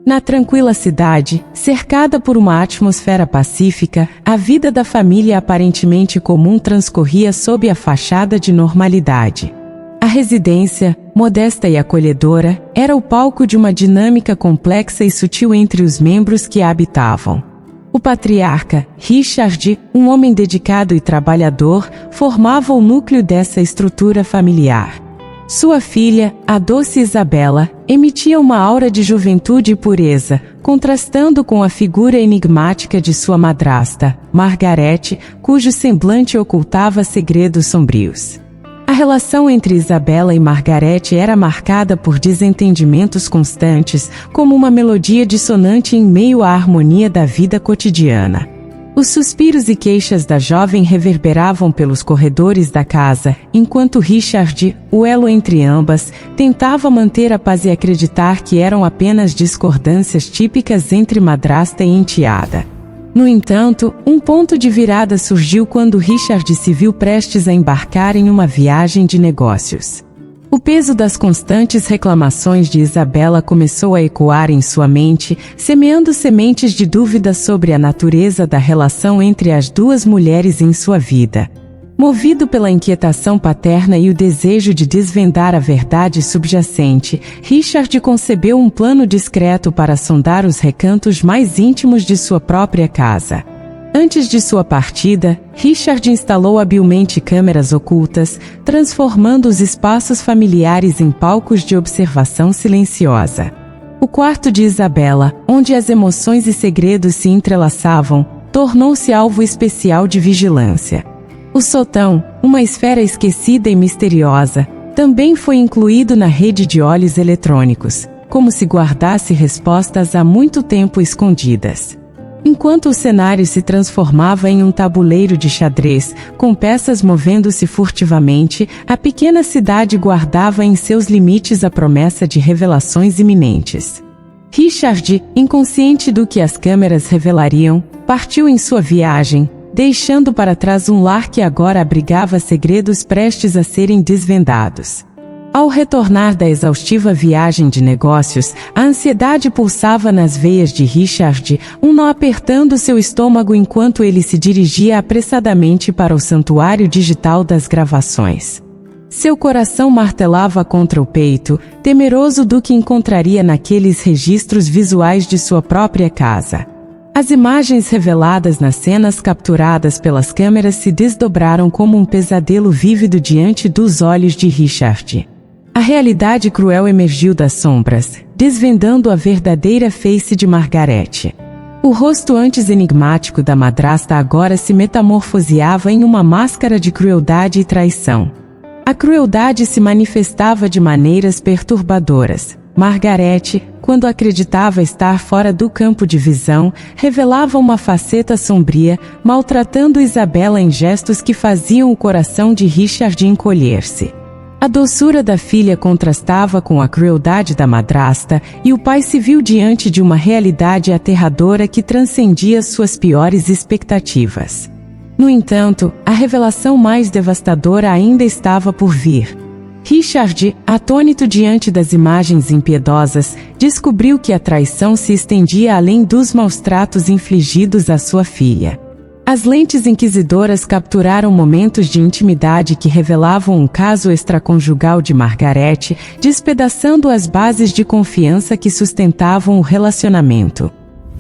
Na tranquila cidade, cercada por uma atmosfera pacífica, a vida da família aparentemente comum transcorria sob a fachada de normalidade. A residência, modesta e acolhedora, era o palco de uma dinâmica complexa e sutil entre os membros que a habitavam. O patriarca, Richard, um homem dedicado e trabalhador, formava o núcleo dessa estrutura familiar. Sua filha, a doce Isabela, emitia uma aura de juventude e pureza, contrastando com a figura enigmática de sua madrasta, Margarete, cujo semblante ocultava segredos sombrios. A relação entre Isabela e Margarete era marcada por desentendimentos constantes, como uma melodia dissonante em meio à harmonia da vida cotidiana. Os suspiros e queixas da jovem reverberavam pelos corredores da casa, enquanto Richard, o elo entre ambas, tentava manter a paz e acreditar que eram apenas discordâncias típicas entre madrasta e enteada. No entanto, um ponto de virada surgiu quando Richard se viu prestes a embarcar em uma viagem de negócios. O peso das constantes reclamações de Isabela começou a ecoar em sua mente, semeando sementes de dúvida sobre a natureza da relação entre as duas mulheres em sua vida. Movido pela inquietação paterna e o desejo de desvendar a verdade subjacente, Richard concebeu um plano discreto para sondar os recantos mais íntimos de sua própria casa. Antes de sua partida, Richard instalou habilmente câmeras ocultas, transformando os espaços familiares em palcos de observação silenciosa. O quarto de Isabela, onde as emoções e segredos se entrelaçavam, tornou-se alvo especial de vigilância. O sótão, uma esfera esquecida e misteriosa, também foi incluído na rede de olhos eletrônicos, como se guardasse respostas há muito tempo escondidas. Enquanto o cenário se transformava em um tabuleiro de xadrez, com peças movendo-se furtivamente, a pequena cidade guardava em seus limites a promessa de revelações iminentes. Richard, inconsciente do que as câmeras revelariam, partiu em sua viagem, deixando para trás um lar que agora abrigava segredos prestes a serem desvendados. Ao retornar da exaustiva viagem de negócios, a ansiedade pulsava nas veias de Richard, um nó apertando seu estômago enquanto ele se dirigia apressadamente para o santuário digital das gravações. Seu coração martelava contra o peito, temeroso do que encontraria naqueles registros visuais de sua própria casa. As imagens reveladas nas cenas capturadas pelas câmeras se desdobraram como um pesadelo vívido diante dos olhos de Richard. A realidade cruel emergiu das sombras, desvendando a verdadeira face de Margarete. O rosto antes enigmático da madrasta agora se metamorfoseava em uma máscara de crueldade e traição. A crueldade se manifestava de maneiras perturbadoras. Margarete, quando acreditava estar fora do campo de visão, revelava uma faceta sombria, maltratando Isabela em gestos que faziam o coração de Richard encolher-se. A doçura da filha contrastava com a crueldade da madrasta, e o pai se viu diante de uma realidade aterradora que transcendia suas piores expectativas. No entanto, a revelação mais devastadora ainda estava por vir. Richard, atônito diante das imagens impiedosas, descobriu que a traição se estendia além dos maus-tratos infligidos à sua filha. As lentes inquisidoras capturaram momentos de intimidade que revelavam um caso extraconjugal de Margarete, despedaçando as bases de confiança que sustentavam o relacionamento.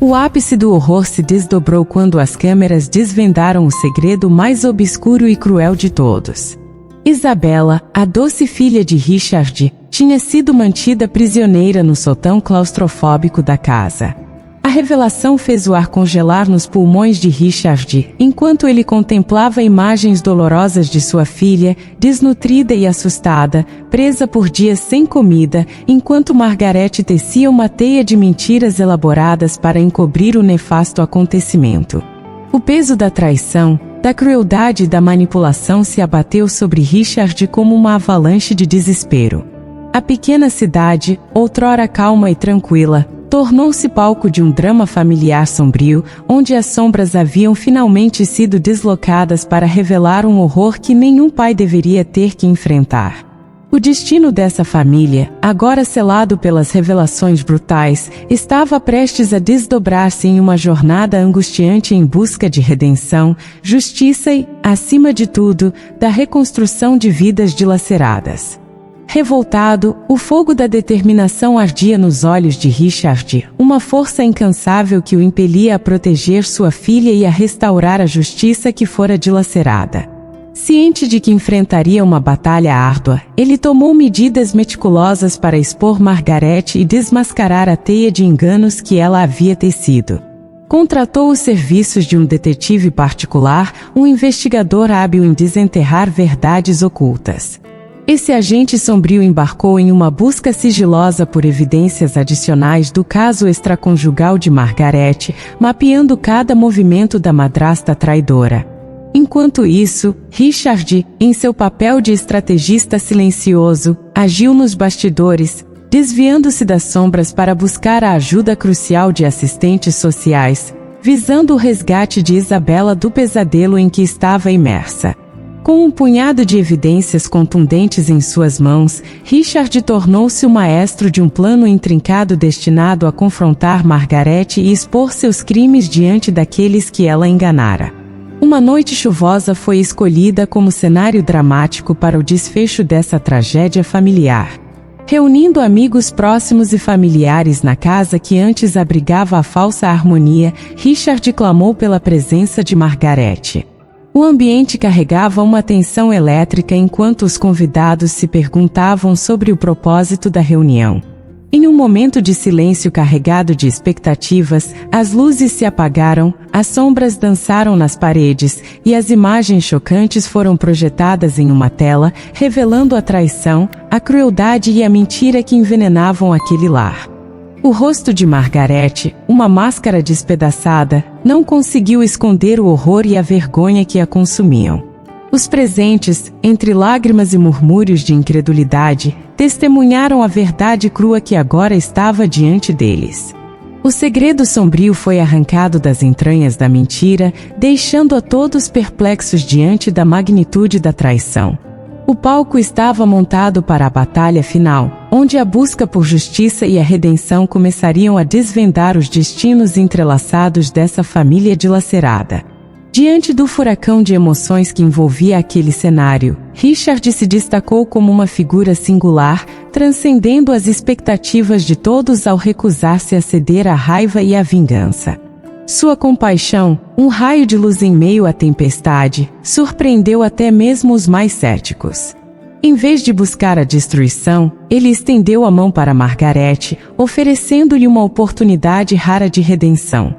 O ápice do horror se desdobrou quando as câmeras desvendaram o segredo mais obscuro e cruel de todos. Isabela, a doce filha de Richard, tinha sido mantida prisioneira no sótão claustrofóbico da casa. A revelação fez o ar congelar nos pulmões de Richard, enquanto ele contemplava imagens dolorosas de sua filha, desnutrida e assustada, presa por dias sem comida, enquanto Margarete tecia uma teia de mentiras elaboradas para encobrir o nefasto acontecimento. O peso da traição, da crueldade e da manipulação se abateu sobre Richard como uma avalanche de desespero. A pequena cidade, outrora calma e tranquila, tornou-se palco de um drama familiar sombrio, onde as sombras haviam finalmente sido deslocadas para revelar um horror que nenhum pai deveria ter que enfrentar. O destino dessa família, agora selado pelas revelações brutais, estava prestes a desdobrar-se em uma jornada angustiante em busca de redenção, justiça e, acima de tudo, da reconstrução de vidas dilaceradas. Revoltado, o fogo da determinação ardia nos olhos de Richard, uma força incansável que o impelia a proteger sua filha e a restaurar a justiça que fora dilacerada. Ciente de que enfrentaria uma batalha árdua, ele tomou medidas meticulosas para expor Margaret e desmascarar a teia de enganos que ela havia tecido. Contratou os serviços de um detetive particular, um investigador hábil em desenterrar verdades ocultas. Esse agente sombrio embarcou em uma busca sigilosa por evidências adicionais do caso extraconjugal de Margaret, mapeando cada movimento da madrasta traidora. Enquanto isso, Richard, em seu papel de estrategista silencioso, agiu nos bastidores, desviando-se das sombras para buscar a ajuda crucial de assistentes sociais, visando o resgate de Isabela do pesadelo em que estava imersa. Com um punhado de evidências contundentes em suas mãos, Richard tornou-se o maestro de um plano intrincado destinado a confrontar Margaret e expor seus crimes diante daqueles que ela enganara. Uma noite chuvosa foi escolhida como cenário dramático para o desfecho dessa tragédia familiar. Reunindo amigos próximos e familiares na casa que antes abrigava a falsa harmonia, Richard clamou pela presença de Margaret. O ambiente carregava uma tensão elétrica enquanto os convidados se perguntavam sobre o propósito da reunião. Em um momento de silêncio carregado de expectativas, as luzes se apagaram, as sombras dançaram nas paredes, e as imagens chocantes foram projetadas em uma tela, revelando a traição, a crueldade e a mentira que envenenavam aquele lar. O rosto de Margaret, uma máscara despedaçada, não conseguiu esconder o horror e a vergonha que a consumiam. Os presentes, entre lágrimas e murmúrios de incredulidade, testemunharam a verdade crua que agora estava diante deles. O segredo sombrio foi arrancado das entranhas da mentira, deixando a todos perplexos diante da magnitude da traição. O palco estava montado para a batalha final, onde a busca por justiça e a redenção começariam a desvendar os destinos entrelaçados dessa família dilacerada. Diante do furacão de emoções que envolvia aquele cenário, Richard se destacou como uma figura singular, transcendendo as expectativas de todos ao recusar-se a ceder à raiva e à vingança. Sua compaixão, um raio de luz em meio à tempestade, surpreendeu até mesmo os mais céticos. Em vez de buscar a destruição, ele estendeu a mão para Margaret, oferecendo-lhe uma oportunidade rara de redenção.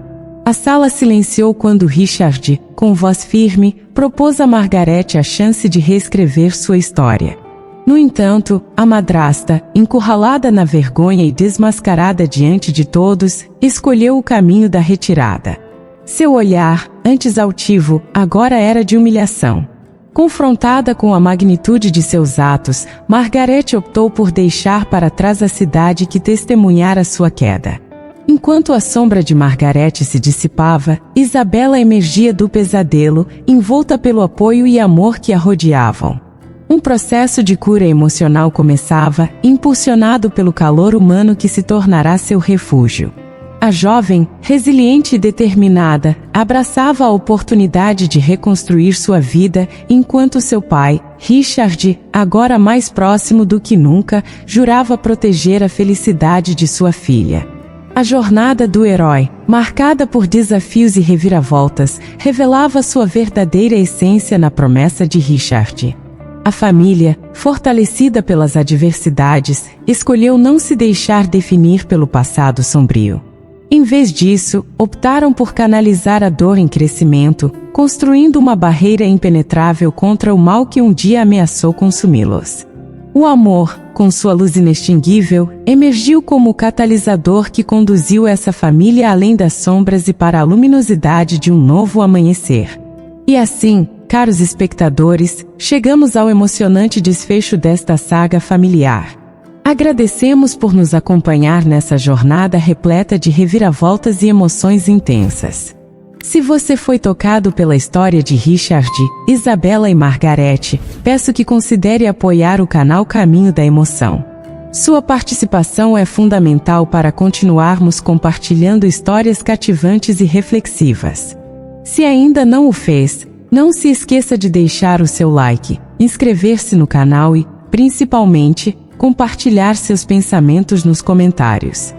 A sala silenciou quando Richard, com voz firme, propôs a Margaret a chance de reescrever sua história. No entanto, a madrasta, encurralada na vergonha e desmascarada diante de todos, escolheu o caminho da retirada. Seu olhar, antes altivo, agora era de humilhação. Confrontada com a magnitude de seus atos, Margaret optou por deixar para trás a cidade que testemunhara sua queda. Enquanto a sombra de Margaret se dissipava, Isabela emergia do pesadelo, envolta pelo apoio e amor que a rodeavam. Um processo de cura emocional começava, impulsionado pelo calor humano que se tornará seu refúgio. A jovem, resiliente e determinada, abraçava a oportunidade de reconstruir sua vida, enquanto seu pai, Richard, agora mais próximo do que nunca, jurava proteger a felicidade de sua filha. A jornada do herói, marcada por desafios e reviravoltas, revelava sua verdadeira essência na promessa de Richard. A família, fortalecida pelas adversidades, escolheu não se deixar definir pelo passado sombrio. Em vez disso, optaram por canalizar a dor em crescimento, construindo uma barreira impenetrável contra o mal que um dia ameaçou consumi-los. O amor, com sua luz inextinguível, emergiu como o catalisador que conduziu essa família além das sombras e para a luminosidade de um novo amanhecer. E assim, caros espectadores, chegamos ao emocionante desfecho desta saga familiar. Agradecemos por nos acompanhar nessa jornada repleta de reviravoltas e emoções intensas. Se você foi tocado pela história de Richard, Isabela e Margarete, peço que considere apoiar o canal Caminho da Emoção. Sua participação é fundamental para continuarmos compartilhando histórias cativantes e reflexivas. Se ainda não o fez, não se esqueça de deixar o seu like, inscrever-se no canal e, principalmente, compartilhar seus pensamentos nos comentários.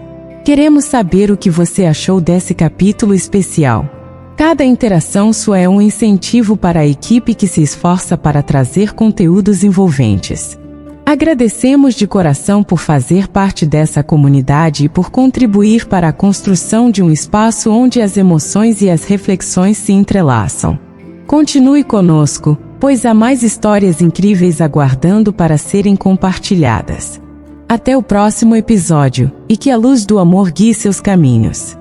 Queremos saber o que você achou desse capítulo especial. Cada interação sua é um incentivo para a equipe que se esforça para trazer conteúdos envolventes. Agradecemos de coração por fazer parte dessa comunidade e por contribuir para a construção de um espaço onde as emoções e as reflexões se entrelaçam. Continue conosco, pois há mais histórias incríveis aguardando para serem compartilhadas. Até o próximo episódio, e que a luz do amor guie seus caminhos.